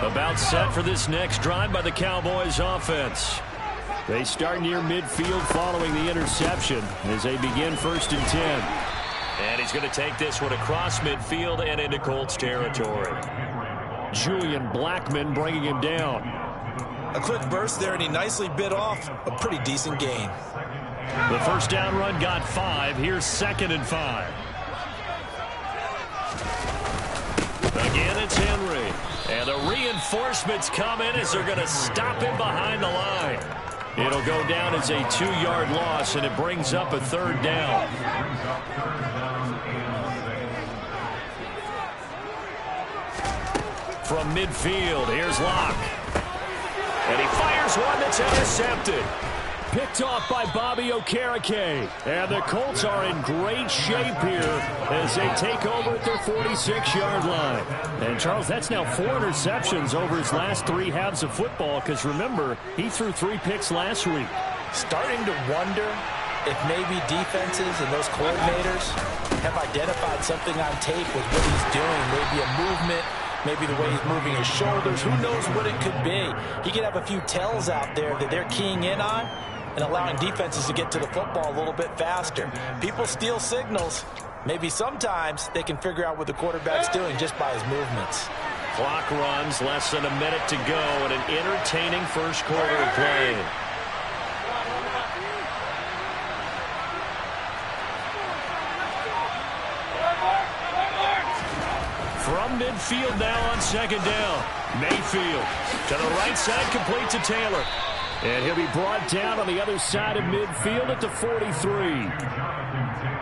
About set for this next drive by the Cowboys offense. They start near midfield following the interception as they begin 1st and 10. And he's going to take this one across midfield and into Colts territory. Julian Blackmon bringing him down. A quick burst there, and he nicely bit off a pretty decent gain. The first down run got 5. Here's 2nd and 5. Again, it's Henry. And the reinforcements come in as they're going to stop him behind the line. It'll go down as a 2-yard loss, and it brings up a 3rd down. From midfield, here's Locke. And he fires one that's intercepted. Picked off by Bobby Okereke. And the Colts are in great shape here as they take over at their 46-yard line. And, Charles, that's now 4 interceptions over his last 3 halves of football because, remember, he threw 3 picks last week. Starting to wonder if maybe defenses and those coordinators have identified something on tape with what he's doing. Maybe a movement, maybe the way he's moving his shoulders. Who knows what it could be? He could have a few tells out there that they're keying in on and allowing defenses to get to the football a little bit faster. People steal signals. Maybe sometimes they can figure out what the quarterback's doing just by his movements. Clock runs, less than a minute to go, and an entertaining first quarter of play. From midfield now on 2nd down. Mayfield to the right side, complete to Taylor. And he'll be brought down on the other side of midfield at the 43.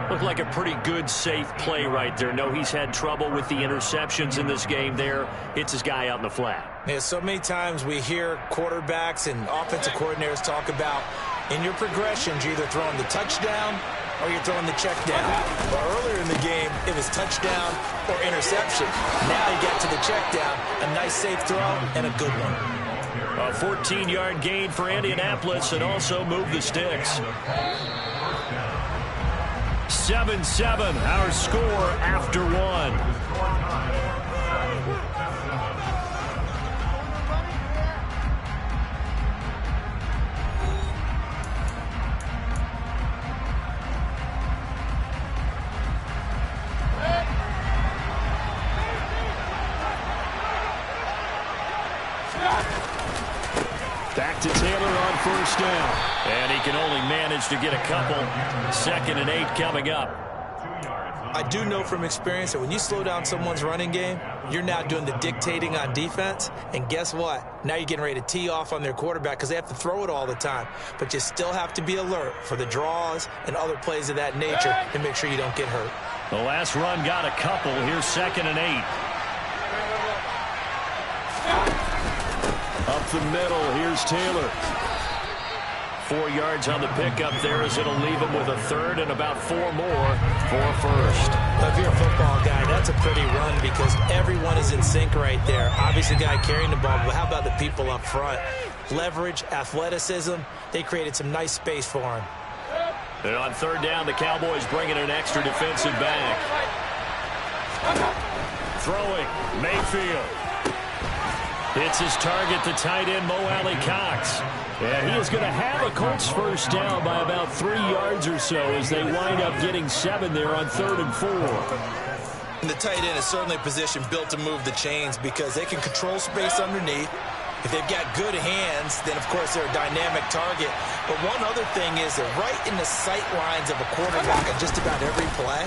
Looked like a pretty good, safe play right there. No, he's had trouble with the interceptions in this game there. Hits his guy out in the flat. Yeah, so many times we hear quarterbacks and offensive coordinators talk about in your progressions, you're either throwing the touchdown or you're throwing the check down. Well, earlier in the game, it was touchdown or interception. Now you got to the check down, a nice safe throw and a good one. A 14-yard gain for Indianapolis and also move the sticks. 7-7, our score after 1. Back to Taylor on 1st down. And he can only manage to get a couple. 2nd and 8 coming up. I do know from experience that when you slow down someone's running game, you're now doing the dictating on defense. And guess what? Now you're getting ready to tee off on their quarterback because they have to throw it all the time. But you still have to be alert for the draws and other plays of that nature to make sure you don't get hurt. The last run got a couple. Here's 2nd and 8. Up the middle, here's Taylor. 4 yards on the pickup there as it'll leave him with a 3rd and about 4 more for a 1st. Well, if you're a football guy, that's a pretty run because everyone is in sync right there. Obviously, the guy carrying the ball, but how about the people up front? Leverage, athleticism, they created some nice space for him. And on 3rd down, the Cowboys bringing an extra defensive back. Throwing, Mayfield. Hits his target, the tight end, Mo Alley-Cox. And he is going to have a Colts first down by about 3 yards or so as they wind up getting 7 there on 3rd and 4. And the tight end is certainly a position built to move the chains because they can control space underneath. If they've got good hands, then, of course, they're a dynamic target. But one other thing is they're right in the sight lines of a quarterback on just about every play.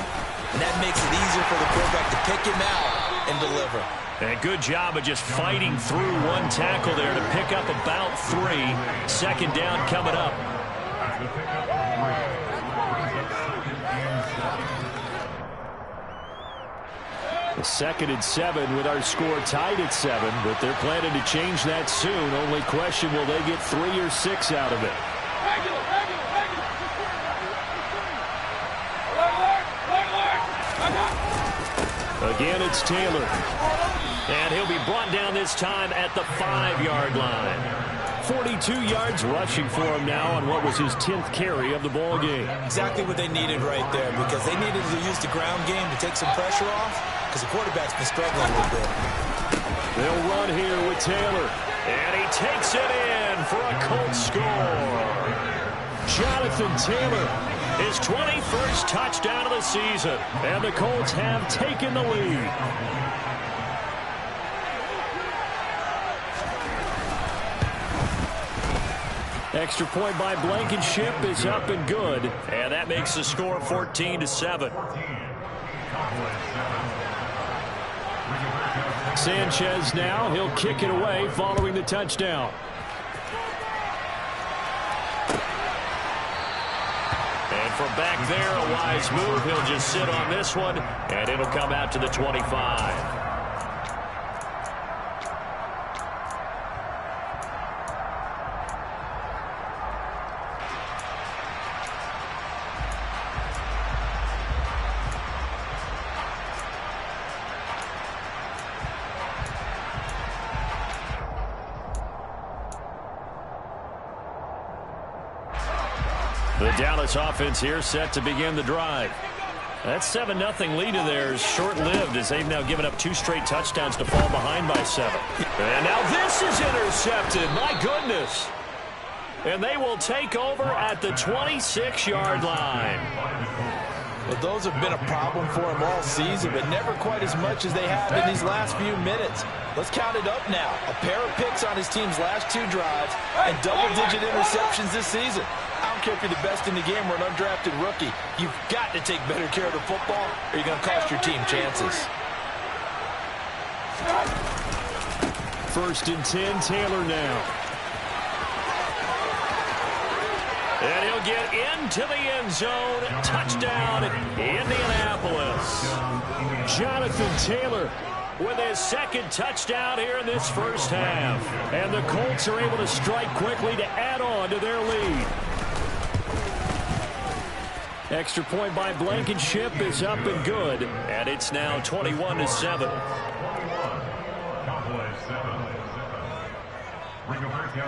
And that makes it easier for the quarterback to pick him out and deliver. And a good job of just fighting through one tackle there to pick up about 3. 2nd down coming up. A 2nd and 7 with our score tied at 7, but they're planning to change that soon. Only question, will they get 3 or 6 out of it? Again, it's Taylor. And he'll be brought down this time at the 5-yard line. 42 yards rushing for him now on what was his 10th carry of the ball game. Exactly what they needed right there because they needed to use the ground game to take some pressure off because the quarterback's been struggling a little bit. They'll run here with Taylor. And he takes it in for a Colts score. Jonathan Taylor, his 21st touchdown of the season. And the Colts have taken the lead. Extra point by Blankenship is up and good. And that makes the score 14-7. Sanchez now, he'll kick it away following the touchdown. And from back there, a wise move. He'll just sit on this one, and it'll come out to the 25. The Dallas offense here set to begin the drive. That 7-0 lead of theirs short-lived as they've now given up 2 straight touchdowns to fall behind by 7. And now this is intercepted. My goodness. And they will take over at the 26-yard line. Well, those have been a problem for him all season, but never quite as much as they have in these last few minutes. Let's count it up now. A pair of picks on his team's last 2 drives and double-digit interceptions this season. I don't care if you're the best in the game or an undrafted rookie. You've got to take better care of the football or you're going to cost your team chances. 1st and 10, Taylor now. And he'll get into the end zone. Touchdown, Indianapolis. Jonathan Taylor with his 2nd touchdown here in this first half. And the Colts are able to strike quickly to add on to their lead. Extra point by Blankenship is up and good. And it's now 21-7.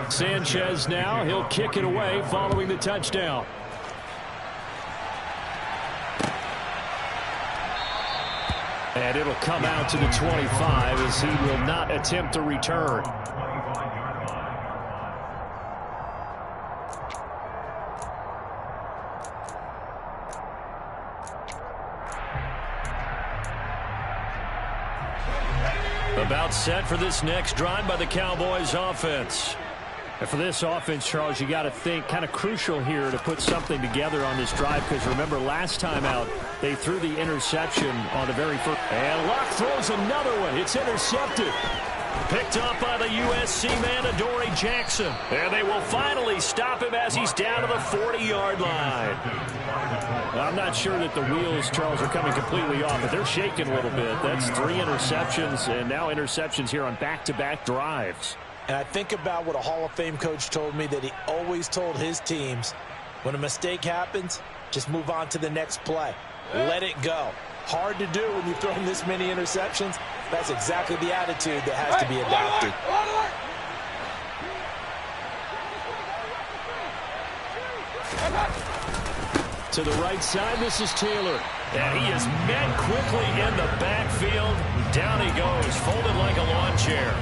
Sanchez now, he'll kick it away following the touchdown. And it'll come out to the 25 as he will not attempt to return. About set for this next drive by the Cowboys offense. And for this offense, Charles, you got to think kind of crucial here to put something together on this drive, because remember last time out they threw the interception on the very first. And Luck throws another one. It's intercepted. Picked up by the USC man, Adoree Jackson. And they will finally stop him as he's down to the 40-yard line. I'm not sure that the wheels, Charles, are coming completely off, but they're shaking a little bit. That's 3 interceptions, and now interceptions here on back-to-back drives. And I think about what a Hall of Fame coach told me, that he always told his teams, when a mistake happens, just move on to the next play. Let it go. Hard to do when you're throwing this many interceptions. That's exactly the attitude that has to be adopted. To the right side, this is Taylor. And he is met quickly in the backfield. Down he goes, folded like a lawn chair.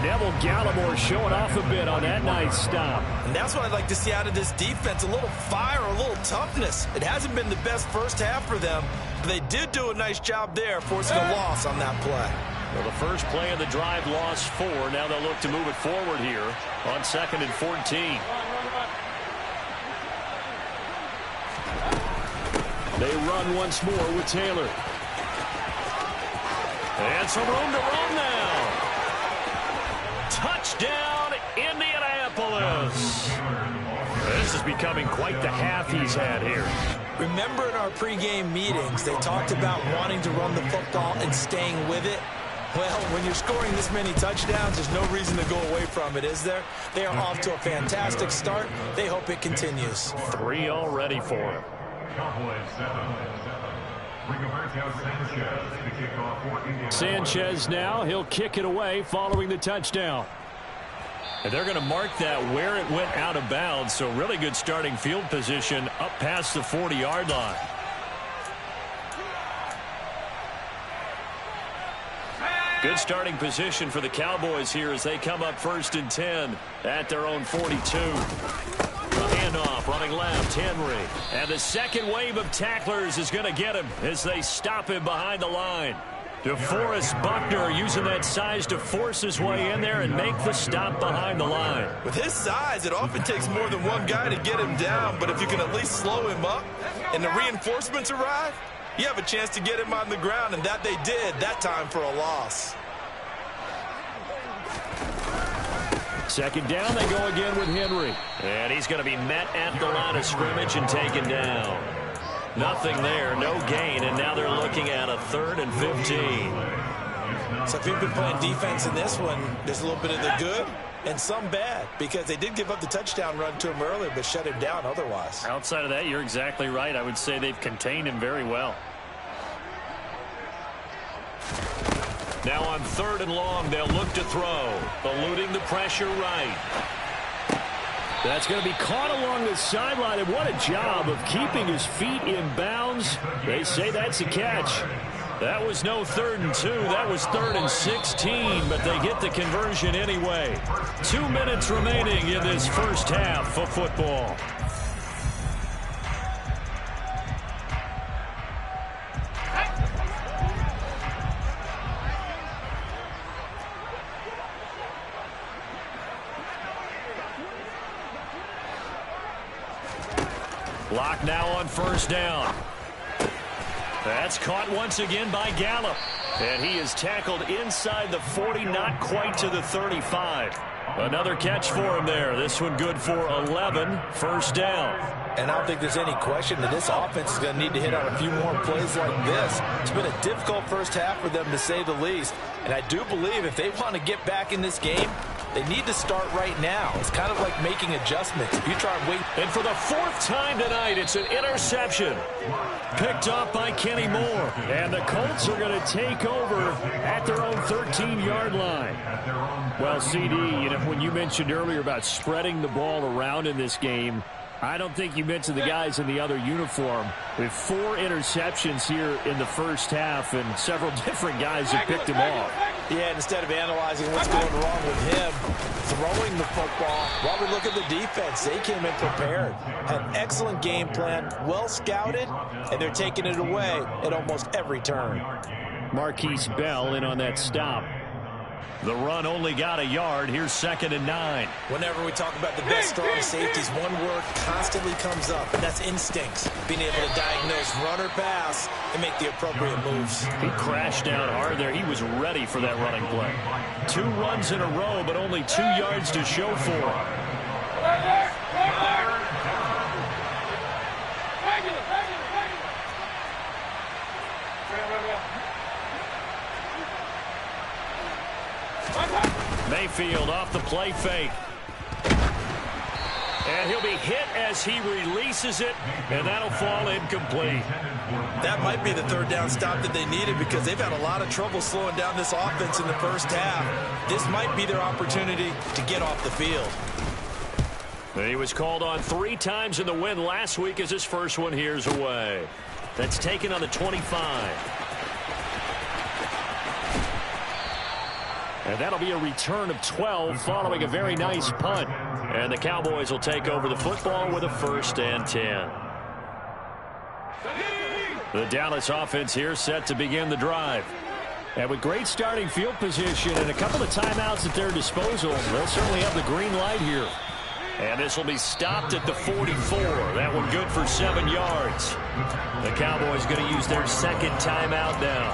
Neville Gallimore showing off a bit on that nice stop. And that's what I'd like to see out of this defense, a little fire, a little toughness. It hasn't been the best first half for them, but they did do a nice job there, forcing a loss on that play. Well, the first play of the drive lost 4. Now they'll look to move it forward here on 2nd and 14. They run once more with Taylor. And some room to run now. Touchdown, Indianapolis. This is becoming quite the half he's had here. Remember in our pregame meetings, they talked about wanting to run the football and staying with it. Well, when you're scoring this many touchdowns, there's no reason to go away from it, is there? They are off to a fantastic start. They hope it continues. 3 already for him. Sanchez now, he'll kick it away following the touchdown. And they're going to mark that where it went out of bounds, so really good starting field position up past the 40-yard line. Good starting position for the Cowboys here as they come up 1st and 10 at their own 42. A handoff, running left, Henry. And the second wave of tacklers is going to get him as they stop him behind the line. DeForest Buckner using that size to force his way in there and make the stop behind the line. With his size, it often takes more than one guy to get him down, but if you can at least slow him up and the reinforcements arrive, you have a chance to get him on the ground, and that they did that time for a loss. Second down, they go again with Henry. And he's going to be met at the line of scrimmage and taken down. Nothing there, no gain, and now they're looking at a 3rd and 15. So if you've been playing defense in this one, there's a little bit of the good and some bad, because they did give up the touchdown run to him earlier but shut him down otherwise. Outside of that, you're exactly right. I would say they've contained him very well. Now on 3rd and long, they'll look to throw, eluding the pressure right. That's going to be caught along the sideline, and what a job of keeping his feet in bounds. They say that's a catch. That was no 3rd and 2. That was 3rd and 16, but they get the conversion anyway. 2 minutes remaining in this first half of football. Lock now on 1st down. That's caught once again by Gallup. And he is tackled inside the 40, not quite to the 35. Another catch for him there. This one good for 11, 1st down. And I don't think there's any question that this offense is going to need to hit on a few more plays like this. It's been a difficult first half for them, to say the least. And I do believe if they want to get back in this game, they need to start right now. It's kind of like making adjustments. If you try and wait. And for the 4th time tonight, it's an interception. Picked up by Kenny Moore. And the Colts are going to take over at their own 13-yard line. Well, CD, when you mentioned earlier about spreading the ball around in this game, I don't think you mentioned the guys in the other uniform. With 4 interceptions here in the first half, and several different guys have picked him off. Yeah, and instead of analyzing what's going wrong with him, throwing the football, while we look at the defense, they came in prepared. Had an excellent game plan, well scouted, and they're taking it away at almost every turn. Marquise Bell in on that stop. The run only got a yard. Here's 2nd and 9. Whenever we talk about the best strong safeties, one word constantly comes up, and that's instincts. Being able to diagnose run or pass and make the appropriate moves. He crashed down hard there. He was ready for that running play. 2 runs in a row, but only 2 yards to show for him. Mayfield off the play fake. And he'll be hit as he releases it, and that'll fall incomplete. That might be the 3rd down stop that they needed, because they've had a lot of trouble slowing down this offense in the first half. This might be their opportunity to get off the field. He was called on 3 times in the win last week as his first one here's away. That's taken on the 25. And that'll be a return of 12 following a very nice punt. And the Cowboys will take over the football with a 1st and 10. The Dallas offense here set to begin the drive. And with great starting field position and a couple of timeouts at their disposal, they'll certainly have the green light here. And this will be stopped at the 44. That one good for 7 yards. The Cowboys going to use their 2nd timeout now,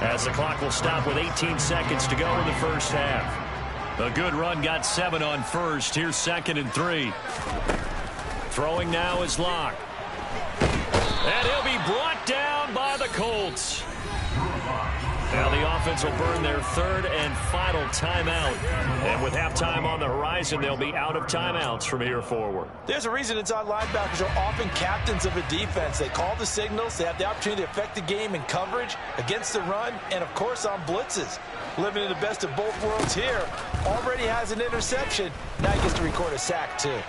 as the clock will stop with 18 seconds to go in the first half. A good run got 7 on 1st. Here's 2nd and 3. Throwing now is Locke. And he'll be brought down by the Colts. Now the offense will burn their 3rd and final timeout. And with halftime on the horizon, they'll be out of timeouts from here forward. There's a reason inside linebackers are often captains of a defense. They call the signals. They have the opportunity to affect the game in coverage, against the run, and, of course, on blitzes. Living in the best of both worlds here. Already has an interception. Now he gets to record a sack, too.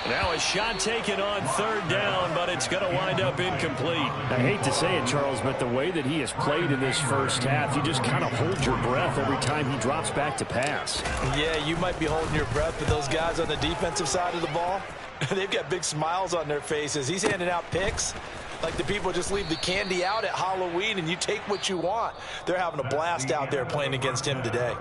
Now a shot taken on third down, but it's going to wind up incomplete. I hate to say it, Charles, but the way that he has played in this first half, you just kind of hold your breath every time he drops back to pass. Yeah, you might be holding your breath, but those guys on the defensive side of the ball, they've got big smiles on their faces. He's handing out picks like the people just leave the candy out at Halloween and you take what you want. They're having a blast out there playing against him today.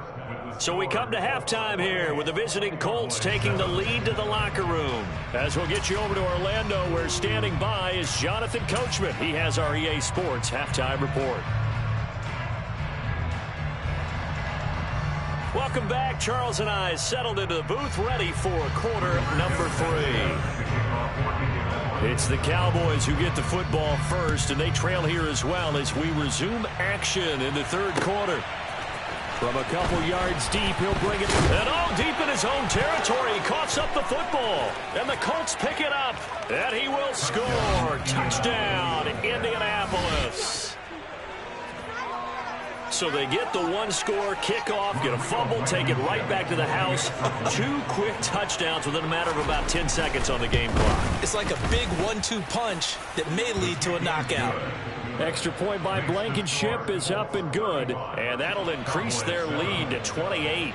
So we come to halftime here with the visiting Colts taking the lead to the locker room. As we'll get you over to Orlando, where standing by is Jonathan Coachman. He has our EA Sports halftime report. Welcome back. Charles and I settled into the booth, ready for quarter number 3. It's the Cowboys who get the football first, and they trail here as well as we resume action in the third quarter. From a couple yards deep, he'll bring it. And all deep in his own territory. He coughs up the football. And the Colts pick it up. And he will score. Touchdown, Indianapolis. So they get the one-score kickoff, get a fumble, take it right back to the house. 2 quick touchdowns within a matter of about 10 seconds on the game clock. It's like a big 1-2 punch that may lead to a knockout. Extra point by Blankenship is up and good, and that'll increase their lead to 28.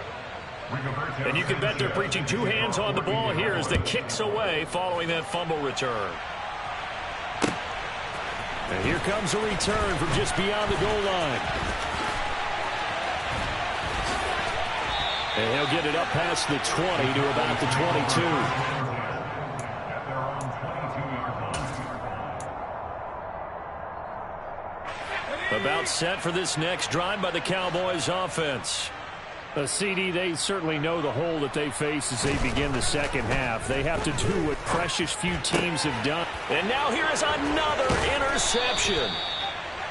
And you can bet they're preaching 2 hands on the ball here as the kick's away following that fumble return. And here comes a return from just beyond the goal line. And he'll get it up past the 20 to about the 22. About set for this next drive by the Cowboys offense. CD, they certainly know the hole that they face as they begin the second half. They have to do what precious few teams have done. And now here is another interception.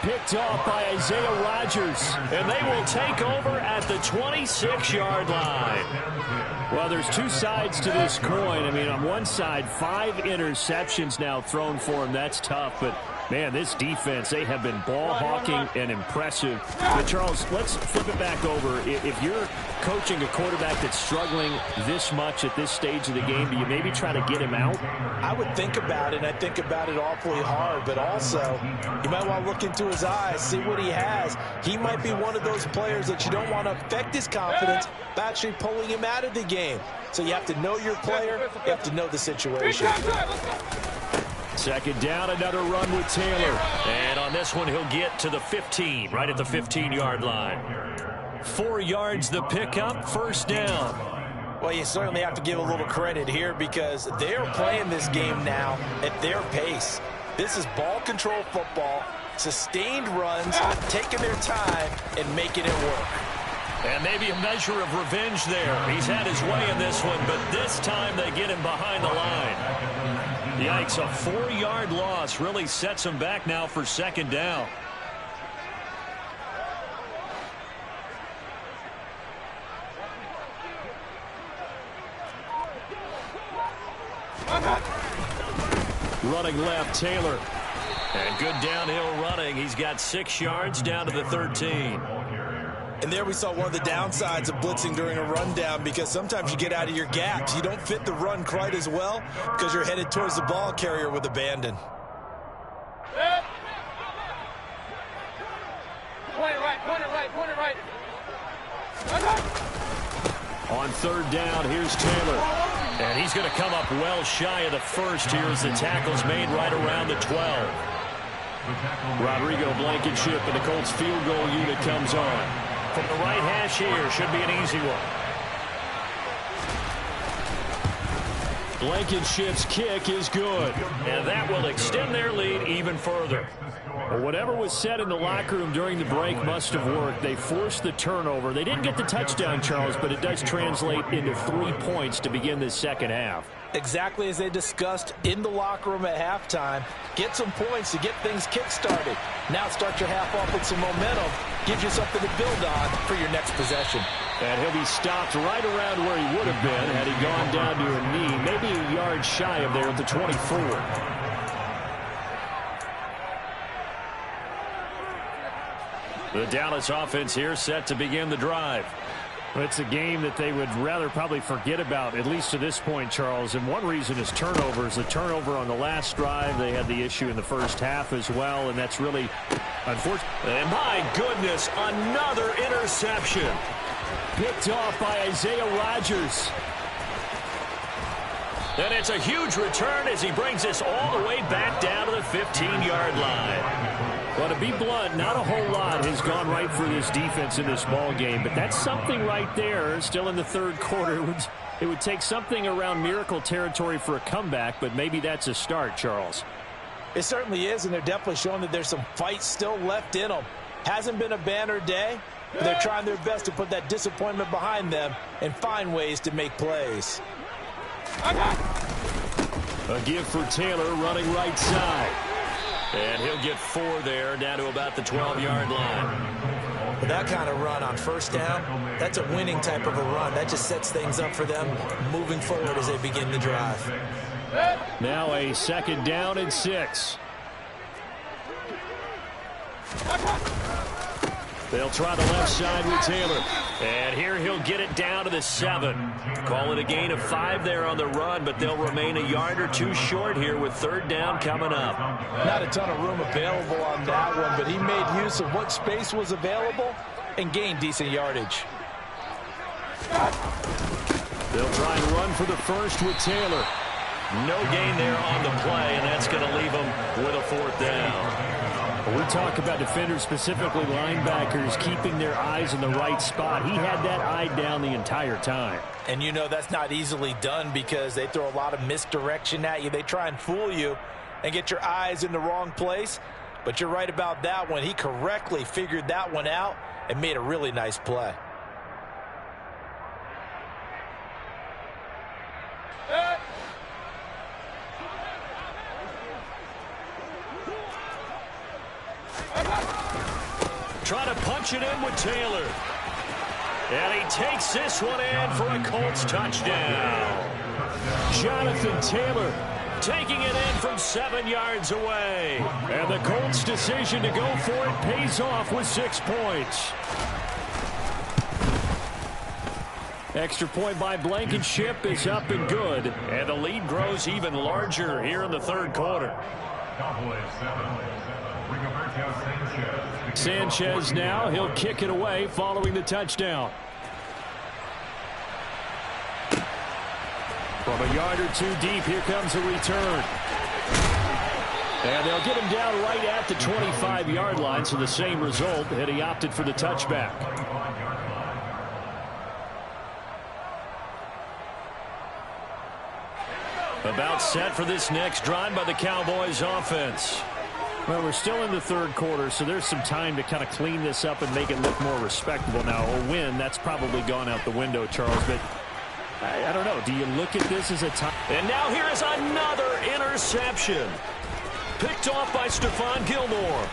Picked off by Isaiah Rodgers. And they will take over at the 26-yard line. Well, there's 2 sides to this coin. I mean, on one side, 5 interceptions now thrown for him. That's tough, but man, this defense, they have been ball hawking and impressive. But, Charles, let's flip it back over. If you're coaching a quarterback that's struggling this much at this stage of the game, do you maybe try to get him out? I would think about it, and I think about it awfully hard, but also you might want to look into his eyes, see what he has. He might be one of those players that you don't want to affect his confidence by actually pulling him out of the game. So you have to know your player, you have to know the situation. Second down, another run with Taylor. And on this one, he'll get to the 15, right at the 15-yard line. 4 yards the pickup, first down. Well, you certainly have to give a little credit here because they're playing this game now at their pace. This is ball control football, sustained runs, taking their time and making it work. And maybe a measure of revenge there. He's had his way in this one, but this time they get him behind the line. Yikes, a 4-yard loss really sets him back now for second down. Running left, Taylor. And good downhill running. He's got 6 yards down to the 13. And there we saw one of the downsides of blitzing during a rundown because sometimes you get out of your gaps. You don't fit the run quite as well because you're headed towards the ball carrier with abandon. Point it right. On third down, here's Taylor. And he's going to come up well shy of the first here as the tackle's made right around the 12. Rodrigo Blankenship and the Colts field goal unit comes on. From the right hash here, should be an easy one. Blankenship's kick is good. And that will extend their lead even further. Well, whatever was said in the locker room during the break must have worked. They forced the turnover. They didn't get the touchdown, Charles, but it does translate into 3 points to begin this second half. Exactly as they discussed in the locker room at halftime. Get some points to get things kick-started. Now start your half off with some momentum. Gives you something to build on for your next possession. And he'll be stopped right around where he would have been had he gone down to a knee, maybe a yard shy of there at the 24. The Dallas offense here set to begin the drive. It's a game that they would rather probably forget about, at least to this point, Charles. And one reason is turnovers. The turnover on the last drive, they had the issue in the first half as well, and that's really unfortunate. And my goodness, another interception. Picked off by Isaiah Rodgers. And it's a huge return as he brings us all the way back down to the 15-yard line. Well, to be blunt, not a whole lot has gone right for this defense in this ball game, but that's something right there. Still in the third quarter, it would take something around miracle territory for a comeback, but maybe that's a start, Charles. It certainly is, and they're definitely showing that there's some fight still left in them. Hasn't been a banner day, but they're trying their best to put that disappointment behind them and find ways to make plays. A give for Taylor running right side. And he'll get 4 there, down to about the 12-yard line. With that kind of run on first down, that's a winning type of a run. That just sets things up for them moving forward as they begin the drive. Now a 2nd down and 6. They'll try the left side with Taylor. And here he'll get it down to the 7. Call it a gain of 5 there on the run, but they'll remain a yard or 2 short here with 3rd down coming up. Not a ton of room available on that one, but he made use of what space was available and gained decent yardage. They'll try and run for the first with Taylor. No gain there on the play, and that's going to leave them with a 4th down. We talk about defenders, specifically linebackers, keeping their eyes in the right spot. He had that eye down the entire time. And you know that's not easily done because they throw a lot of misdirection at you. They try and fool you and get your eyes in the wrong place. But you're right about that one. He correctly figured that one out and made a really nice play. Try to punch it in with Taylor. And he takes this one in for a Colts touchdown. Jonathan Taylor taking it in from 7 yards away. And the Colts' decision to go for it pays off with 6 points. Extra point by Blankenship is up and good. And the lead grows even larger here in the 3rd quarter. Sanchez now, he'll kick it away following the touchdown. From a yard or 2 deep, here comes a return. And they'll get him down right at the 25-yard line, so the same result, and he opted for the touchback. About set for this next drive by the Cowboys offense. Well, we're still in the 3rd quarter, so there's some time to kind of clean this up and make it look more respectable. Now, a win, that's probably gone out the window, Charles, but I don't know. Do you look at this as a time? And now here is another interception. Picked off by Stephon Gilmore.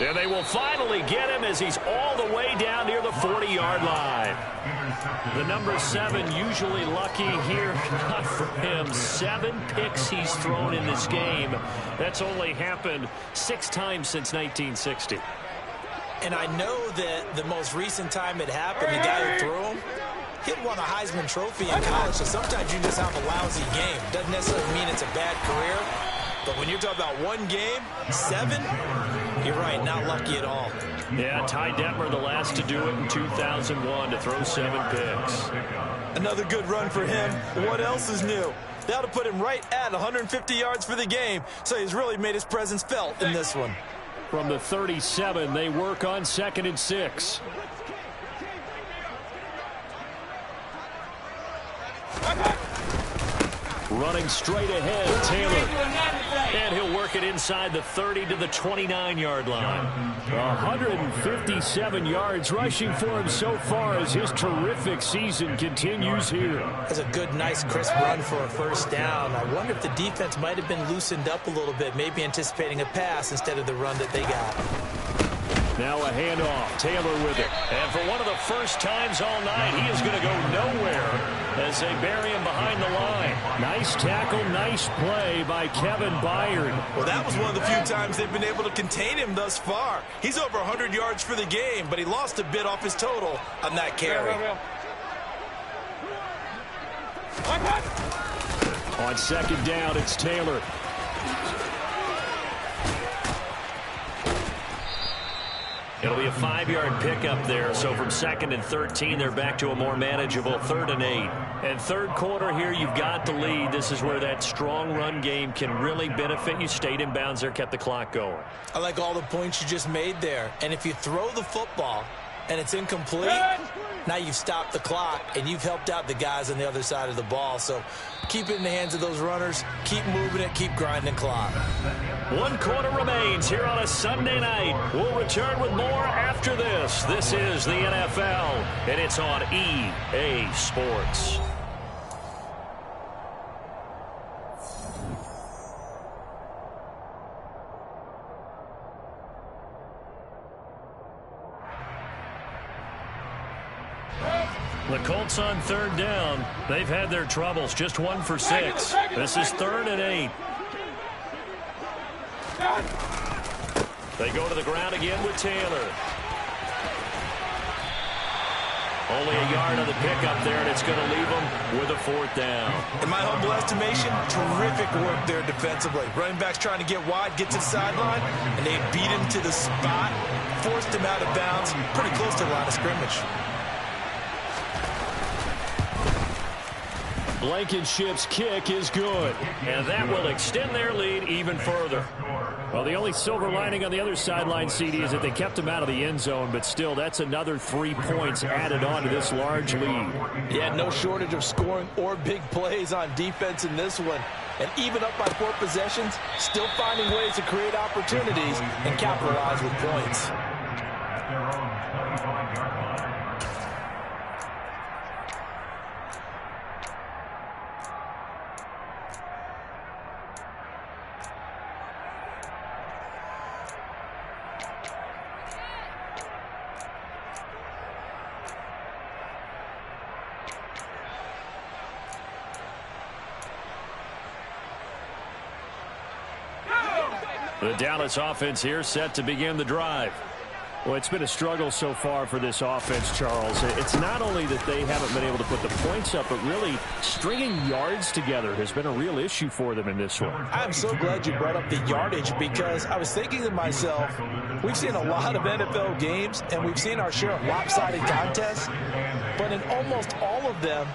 And they will finally get him as he's all the way down near the 40-yard line. The number 7 usually lucky here. Not for him. 7 picks he's thrown in this game. That's only happened 6 times since 1960. And I know that the most recent time it happened, the guy who threw him, he won a Heisman Trophy in college, so sometimes you just have a lousy game. Doesn't necessarily mean it's a bad career, but when you're talking about 1 game, 7, you're right, not lucky at all. Yeah, Ty Detmer, the last to do it in 2001, to throw 7 picks. Another good run for him. What else is new? That'll put him right at 150 yards for the game, so he's really made his presence felt in this one. From the 37, they work on 2nd and 6. Running straight ahead, Taylor. And he'll work it inside the 30 to the 29-yard line. 157 yards rushing for him so far as his terrific season continues here. That's a good, nice, crisp run for a 1st down. I wonder if the defense might have been loosened up a little bit, maybe anticipating a pass instead of the run that they got. Now a handoff. Taylor with it. And for one of the first times all night, he is going to go nowhere as they bury him behind the line. Nice tackle, nice play by Kevin Byard. Well, that was one of the few times they've been able to contain him thus far. He's over 100 yards for the game, but he lost a bit off his total on that carry. On second down, it's Taylor. It'll be a 5-yard pickup there, so from 2nd and 13, they're back to a more manageable 3rd and 8. And third quarter here, you've got the lead. This is where that strong run game can really benefit you. Stayed in bounds there, kept the clock going. I like all the points you just made there. And if you throw the football and it's incomplete, now you've stopped the clock and you've helped out the guys on the other side of the ball. So keep it in the hands of those runners. Keep moving it. Keep grinding clock. 1 quarter remains here on a Sunday night. We'll return with more after this. This is the NFL, and it's on EA Sports. The Colts on 3rd down. They've had their troubles. Just 1 for 6. This is 3rd and 8. They go to the ground again with Taylor. Only a yard on the pickup there, and it's going to leave them with a 4th down. In my humble estimation, terrific work there defensively. Running backs trying to get wide, get to the sideline, and they beat him to the spot, forced him out of bounds, pretty close to the line of scrimmage. Blankenship's kick is good, and that will extend their lead even further. Well, the only silver lining on the other sideline, CD, is that they kept him out of the end zone, but still, that's another 3 points added on to this large lead. Yeah, no shortage of scoring or big plays on defense in this one. And even up by 4 possessions, still finding ways to create opportunities and capitalize with points. The Dallas offense here set to begin the drive. Well, it's been a struggle so far for this offense, Charles. It's not only that they haven't been able to put the points up, but really stringing yards together has been a real issue for them in this one. I'm so glad you brought up the yardage, because I was thinking to myself, we've seen a lot of NFL games, and we've seen our share of lopsided contests, but in almost all of them,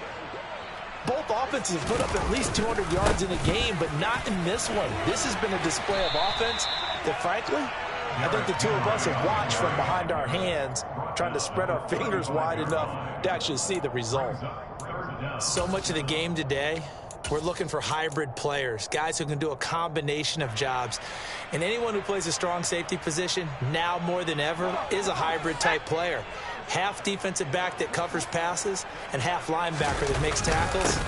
both offenses have put up at least 200 yards in a game, but not in this one. This has been a display of offense that, frankly, I think the two of us have watched from behind our hands, trying to spread our fingers wide enough to actually see the result. So much of the game today, we're looking for hybrid players, guys who can do a combination of jobs. And anyone who plays a strong safety position, now more than ever, is a hybrid-type player. Half defensive back that covers passes and half linebacker that makes tackles.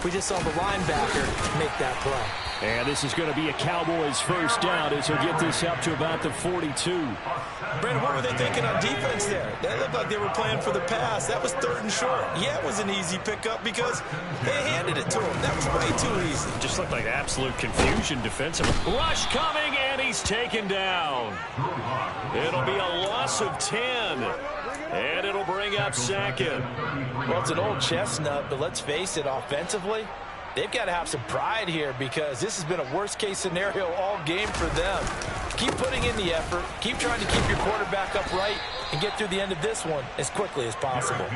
We just saw the linebacker make that play. And this is going to be a Cowboys first down as he'll get this up to about the 42. Brandon, what were they thinking on defense there? That looked like they were playing for the pass. That was 3rd and short. Yeah, it was an easy pickup because they handed it to him. That was way too easy. Just looked like absolute confusion defensively. Rush coming, and he's taken down. It'll be a loss of 10. And it'll bring up 2nd. Well, it's an old chestnut, but let's face it, offensively, they've got to have some pride here, because this has been a worst-case scenario all game for them. Keep putting in the effort. Keep trying to keep your quarterback upright and get through the end of this one as quickly as possible.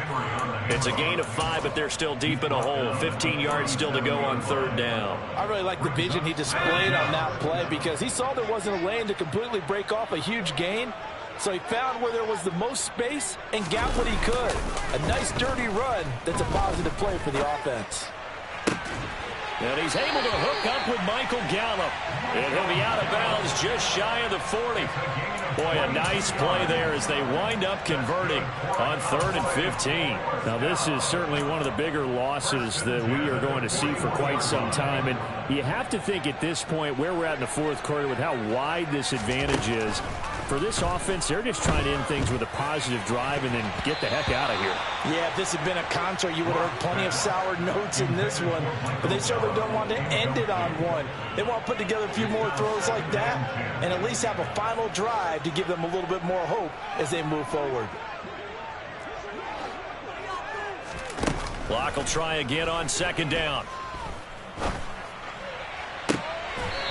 It's a gain of 5, but they're still deep in a hole. 15 yards still to go on 3rd down. I really like the vision he displayed on that play, because he saw there wasn't a lane to completely break off a huge gain. So he found where there was the most space and got what he could. A nice, dirty run that's a positive play for the offense. And he's able to hook up with Michael Gallup. And he'll be out of bounds just shy of the 40. Boy, a nice play there as they wind up converting on 3rd and 15. Now, this is certainly one of the bigger losses that we are going to see for quite some time. And you have to think at this point where we're at in the fourth quarter with how wide this advantage is. For this offense, they're just trying to end things with a positive drive and then get the heck out of here. Yeah, if this had been a concert, you would have heard plenty of sour notes in this one. But they certainly don't want to end it on one. They want to put together a few more throws like that and at least have a final drive to give them a little bit more hope as they move forward. Clock will try again on 2nd down.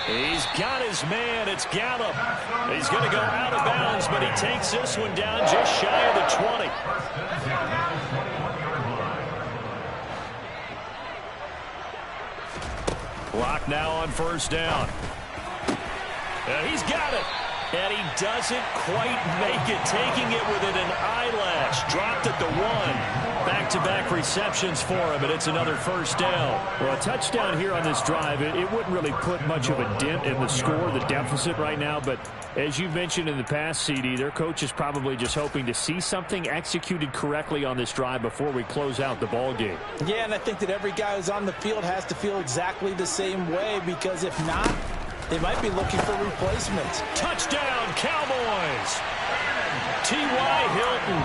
He's got his man. It's Gallup. He's going to go out of bounds, but he takes this one down just shy of the 20. Clock now on 1st down. And he's got it. And he doesn't quite make it, taking it within an eyelash. Dropped at the 1. Back-to-back receptions for him, and it's another 1st down. Well, a touchdown here on this drive, it wouldn't really put much of a dent in the score, the deficit right now. But as you mentioned in the past, CD, their coach is probably just hoping to see something executed correctly on this drive before we close out the ball game. Yeah, and I think that every guy who's on the field has to feel exactly the same way, because if not, they might be looking for replacements. Touchdown, Cowboys! T.Y. Hilton,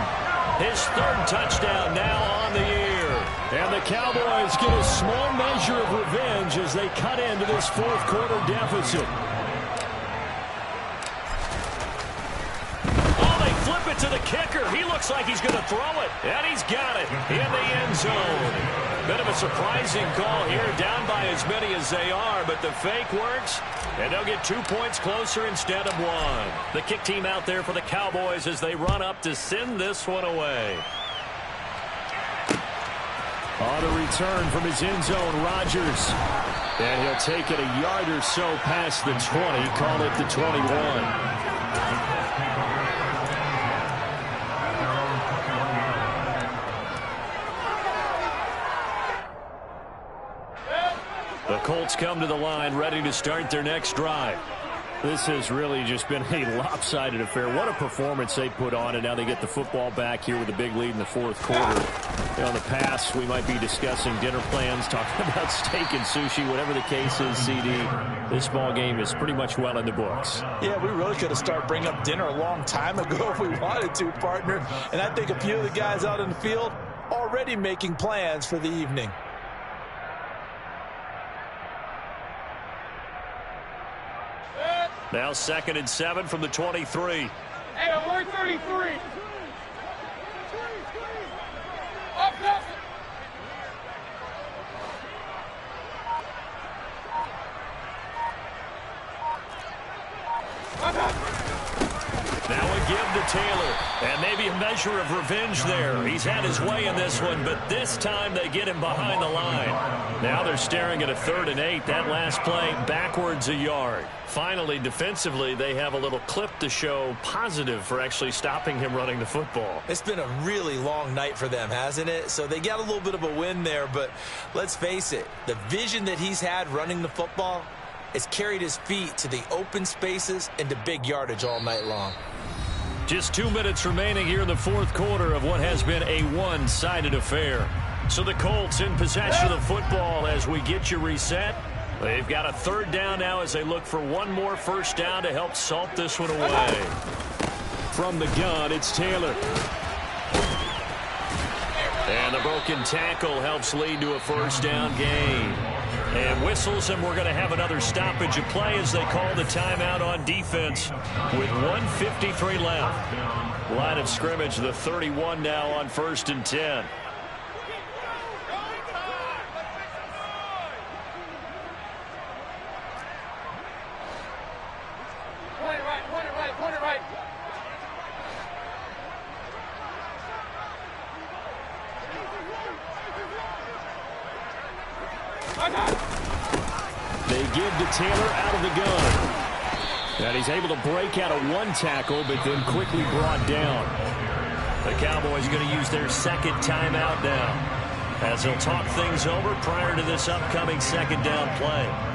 his 3rd touchdown now on the year. And the Cowboys get a small measure of revenge as they cut into this 4th quarter deficit. Oh, they flip it to the kicker. He looks like he's going to throw it. And he's got it in the end zone. Bit of a surprising call here, down by as many as they are, but the fake works, and they'll get 2 points closer instead of 1. The kick team out there for the Cowboys as they run up to send this one away. On the return from his end zone, Rodgers. And he'll take it a yard or so past the 20, call it the 21. The Colts come to the line ready to start their next drive. This has really just been a lopsided affair. What a performance they put on, and now they get the football back here with a big lead in the 4th quarter. You know, in the past, we might be discussing dinner plans, talking about steak and sushi, whatever the case is, CD. This ball game is pretty much well in the books. Yeah, we really could have started bringing up dinner a long time ago if we wanted to, partner. And I think a few of the guys out in the field already making plans for the evening. Now 2nd and 7 from the 23. Hey, alert 33. Up, up. Now a give to Taylor, and maybe a measure of revenge there. He's had his way in this one, but this time they get him behind the line. Now they're staring at a 3rd and 8. That last play backwards a yard. Finally, defensively, they have a little clip to show positive for actually stopping him running the football. It's been a really long night for them, hasn't it? So they got a little bit of a win there, but let's face it, the vision that he's had running the football has carried his feet to the open spaces and to big yardage all night long. Just 2 minutes remaining here in the 4th quarter of what has been a one-sided affair. So the Colts in possession of the football as we get you reset. They've got a 3rd down now as they look for one more 1st down to help salt this one away. From the gun, it's Taylor. And the broken tackle helps lead to a 1st down gain. And whistles, and we're going to have another stoppage of play as they call the timeout on defense with 1:53 left. Line of scrimmage, the 31 now on 1st and 10. They give to Taylor out of the gun. And he's able to break out of one tackle, but then quickly brought down. The Cowboys going to use their 2nd timeout now. as he'll talk things over prior to this upcoming second down play.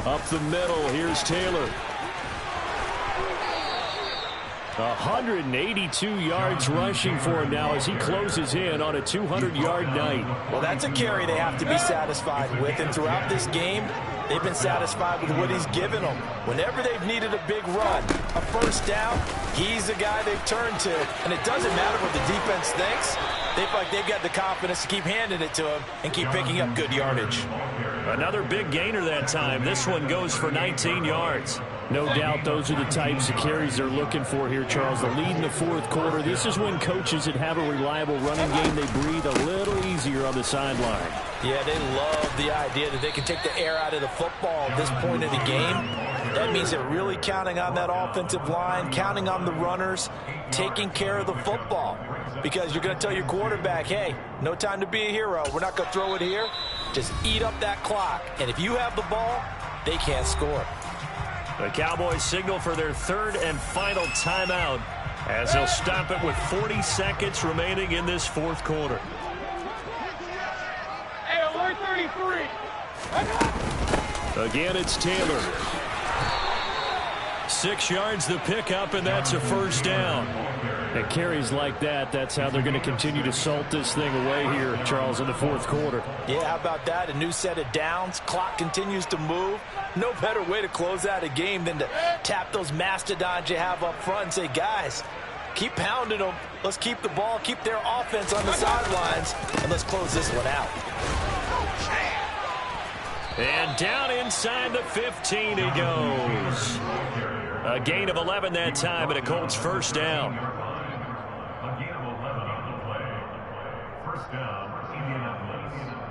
Up the middle, here's Taylor. 182 yards rushing for him now as he closes in on a 200-yard night. Well, that's a carry they have to be satisfied with, and throughout this game, they've been satisfied with what he's given them. Whenever they've needed a big run, a first down, he's the guy they've turned to. And it doesn't matter what the defense thinks. They feel like they've got the confidence to keep handing it to him and keep picking up good yardage. Another big gainer that time. This one goes for 19 yards. No doubt those are the types of carries they're looking for here, Charles. The lead in the fourth quarter. This is when coaches that have a reliable running game, they breathe a little easier on the sideline. Yeah, they love the idea that they can take the air out of the football at this point of the game. That means they're really counting on that offensive line, counting on the runners, taking care of the football. Because you're going to tell your quarterback, hey, no time to be a hero. We're not going to throw it here. Just eat up that clock. And if you have the ball, they can't score. The Cowboys signal for their third and final timeout as they'll stop it with 40 seconds remaining in this fourth quarter. Hey, alert 33. Again, it's Taylor. 6 yards the pickup, and that's a first down. And carries like that, that's how they're going to continue to salt this thing away here, Charles, in the fourth quarter. Yeah, how about that? A new set of downs. Clock continues to move. No better way to close out a game than to tap those mastodons you have up front and say, guys, keep pounding them. Let's keep the ball, keep their offense on the sidelines, and let's close this one out. And down inside the 15 he goes. A gain of 11 that time, and a Colts first down. A gain of 11 on the play. First down, Indianapolis.